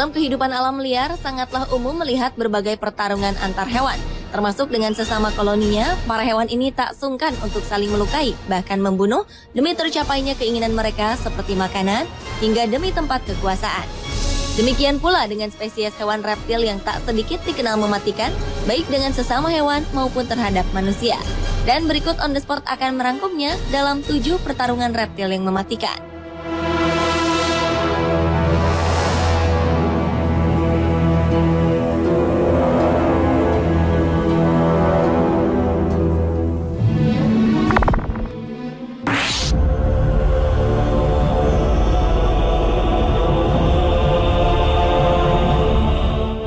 Dalam kehidupan alam liar, sangatlah umum melihat berbagai pertarungan antar hewan. Termasuk dengan sesama koloninya, para hewan ini tak sungkan untuk saling melukai, bahkan membunuh demi tercapainya keinginan mereka seperti makanan, hingga demi tempat kekuasaan. Demikian pula dengan spesies hewan reptil yang tak sedikit dikenal mematikan, baik dengan sesama hewan maupun terhadap manusia. Dan berikut On The Spot akan merangkumnya dalam 7 pertarungan reptil yang mematikan.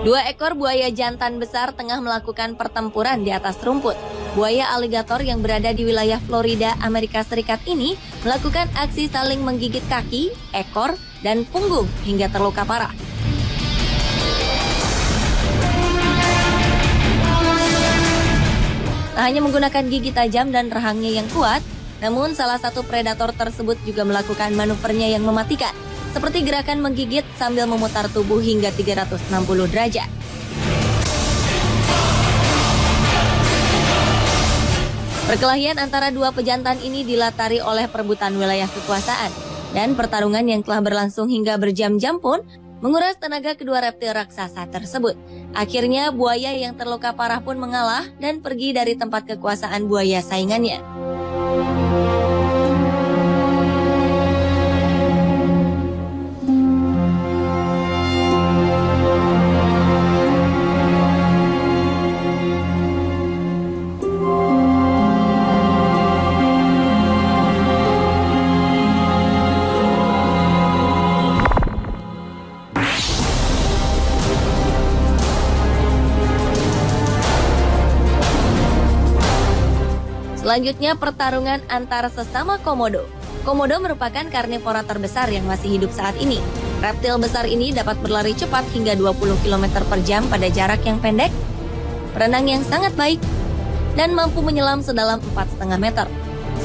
Dua ekor buaya jantan besar tengah melakukan pertempuran di atas rumput. Buaya aligator yang berada di wilayah Florida, Amerika Serikat ini melakukan aksi saling menggigit kaki, ekor, dan punggung hingga terluka parah. Tak hanya menggunakan gigi tajam dan rahangnya yang kuat, namun salah satu predator tersebut juga melakukan manuvernya yang mematikan, seperti gerakan menggigit sambil memutar tubuh hingga 360 derajat. Perkelahian antara dua pejantan ini dilatari oleh perebutan wilayah kekuasaan, dan pertarungan yang telah berlangsung hingga berjam-jam pun menguras tenaga kedua reptil raksasa tersebut. Akhirnya buaya yang terluka parah pun mengalah dan pergi dari tempat kekuasaan buaya saingannya. Selanjutnya pertarungan antar sesama komodo. Komodo merupakan karnivora terbesar yang masih hidup saat ini. Reptil besar ini dapat berlari cepat hingga 20 km per jam pada jarak yang pendek, berenang yang sangat baik, dan mampu menyelam sedalam 4,5 meter.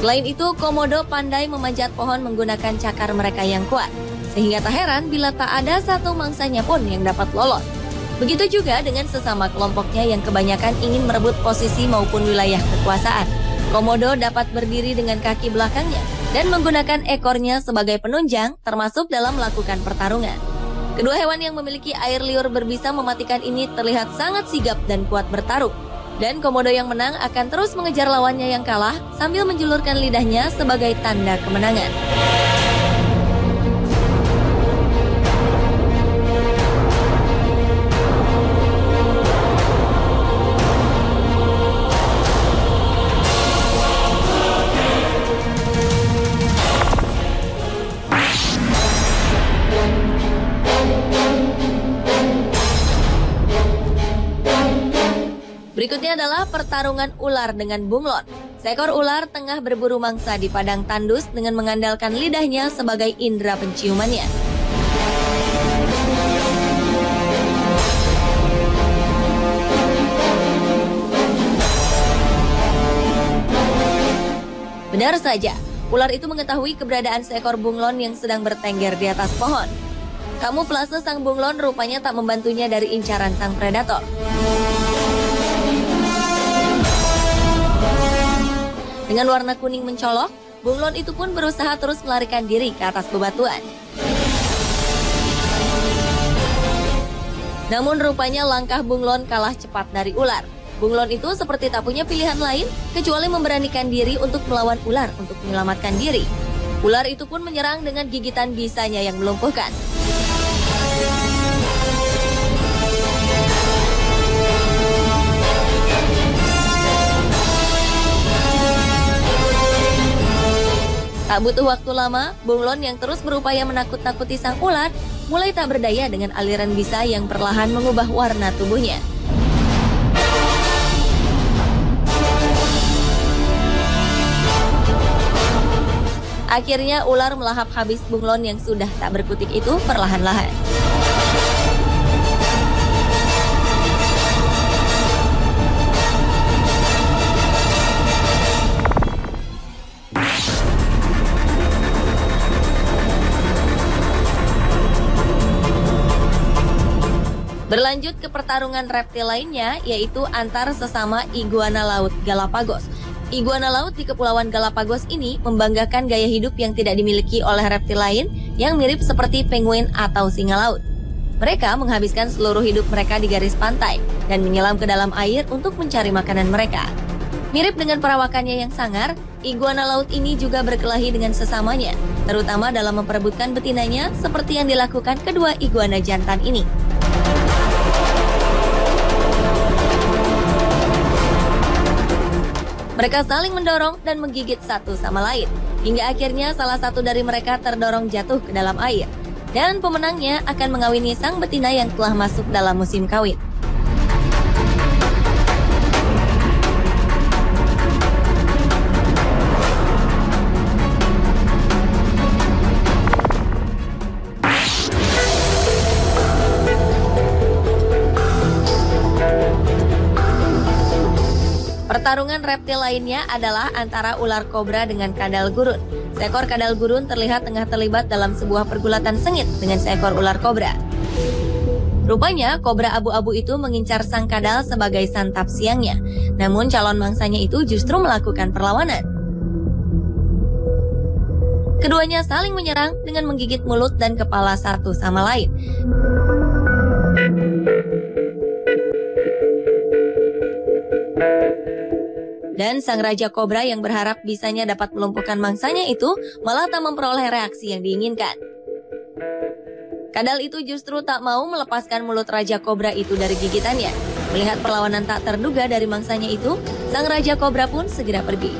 Selain itu, komodo pandai memanjat pohon menggunakan cakar mereka yang kuat, sehingga tak heran bila tak ada satu mangsanya pun yang dapat lolos. Begitu juga dengan sesama kelompoknya yang kebanyakan ingin merebut posisi maupun wilayah kekuasaan. Komodo dapat berdiri dengan kaki belakangnya dan menggunakan ekornya sebagai penunjang, termasuk dalam melakukan pertarungan. Kedua hewan yang memiliki air liur berbisa mematikan ini terlihat sangat sigap dan kuat bertarung. Dan komodo yang menang akan terus mengejar lawannya yang kalah sambil menjulurkan lidahnya sebagai tanda kemenangan. Berikutnya adalah pertarungan ular dengan bunglon. Seekor ular tengah berburu mangsa di padang tandus dengan mengandalkan lidahnya sebagai indera penciumannya. Benar saja, ular itu mengetahui keberadaan seekor bunglon yang sedang bertengger di atas pohon. Kamuflase sang bunglon rupanya tak membantunya dari incaran sang predator. Dengan warna kuning mencolok, bunglon itu pun berusaha terus melarikan diri ke atas bebatuan. Namun rupanya langkah bunglon kalah cepat dari ular. Bunglon itu seperti tak punya pilihan lain kecuali memberanikan diri untuk melawan ular untuk menyelamatkan diri. Ular itu pun menyerang dengan gigitan bisanya yang melumpuhkan. Tak butuh waktu lama, bunglon yang terus berupaya menakut-nakuti sang ular mulai tak berdaya dengan aliran bisa yang perlahan mengubah warna tubuhnya. Akhirnya ular melahap habis bunglon yang sudah tak berkutik itu perlahan-lahan. Berlanjut ke pertarungan reptil lainnya, yaitu antar sesama iguana laut Galapagos. Iguana laut di Kepulauan Galapagos ini membanggakan gaya hidup yang tidak dimiliki oleh reptil lain yang mirip seperti penguin atau singa laut. Mereka menghabiskan seluruh hidup mereka di garis pantai dan menyelam ke dalam air untuk mencari makanan mereka. Mirip dengan perawakannya yang sangar, iguana laut ini juga berkelahi dengan sesamanya, terutama dalam memperebutkan betinanya seperti yang dilakukan kedua iguana jantan ini. Mereka saling mendorong dan menggigit satu sama lain, hingga akhirnya salah satu dari mereka terdorong jatuh ke dalam air. Dan pemenangnya akan mengawini sang betina yang telah masuk dalam musim kawin. Pertarungan reptil lainnya adalah antara ular kobra dengan kadal gurun. Seekor kadal gurun terlihat tengah terlibat dalam sebuah pergulatan sengit dengan seekor ular kobra. Rupanya, kobra abu-abu itu mengincar sang kadal sebagai santap siangnya. Namun calon mangsanya itu justru melakukan perlawanan. Keduanya saling menyerang dengan menggigit mulut dan kepala satu sama lain. Dan sang raja kobra yang berharap bisanya dapat melumpuhkan mangsanya itu malah tak memperoleh reaksi yang diinginkan. Kadal itu justru tak mau melepaskan mulut raja kobra itu dari gigitannya. Melihat perlawanan tak terduga dari mangsanya itu, sang raja kobra pun segera pergi.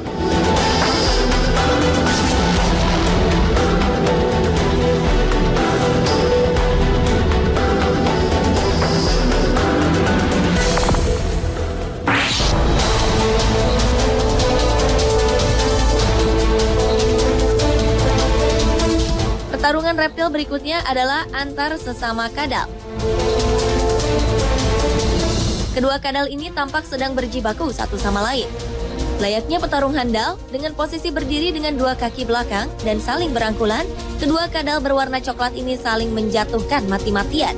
Pertarungan reptil berikutnya adalah antar sesama kadal. Kedua kadal ini tampak sedang berjibaku satu sama lain. Layaknya petarung handal, dengan posisi berdiri dengan dua kaki belakang dan saling berangkulan, kedua kadal berwarna coklat ini saling menjatuhkan mati-matian.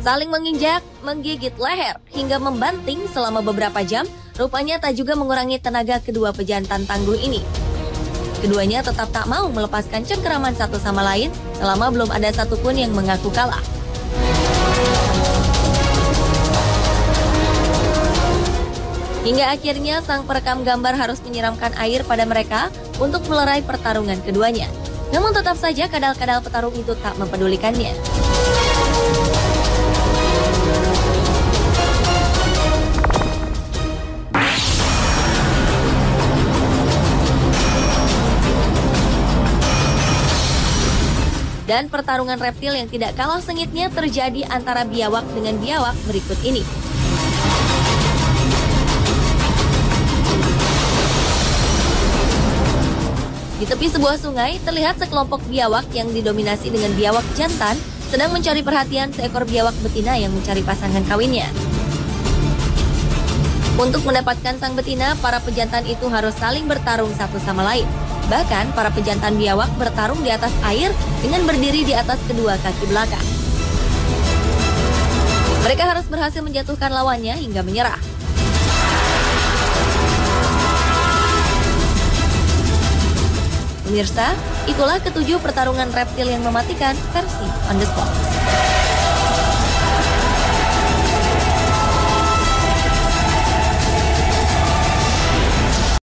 Saling menginjak, menggigit leher, hingga membanting selama beberapa jam, rupanya tak juga mengurangi tenaga kedua pejantan tangguh ini. Keduanya tetap tak mau melepaskan cengkeraman satu sama lain selama belum ada satupun yang mengaku kalah. Hingga akhirnya sang perekam gambar harus menyiramkan air pada mereka untuk melerai pertarungan keduanya. Namun tetap saja kadal-kadal petarung itu tak mempedulikannya. Dan pertarungan reptil yang tidak kalah sengitnya terjadi antara biawak dengan biawak berikut ini. Di tepi sebuah sungai, terlihat sekelompok biawak yang didominasi dengan biawak jantan sedang mencari perhatian seekor biawak betina yang mencari pasangan kawinnya. Untuk mendapatkan sang betina, para pejantan itu harus saling bertarung satu sama lain. Bahkan, para pejantan biawak bertarung di atas air dengan berdiri di atas kedua kaki belakang. Mereka harus berhasil menjatuhkan lawannya hingga menyerah. Pemirsa, itulah ketujuh pertarungan reptil yang mematikan versi On The Spot.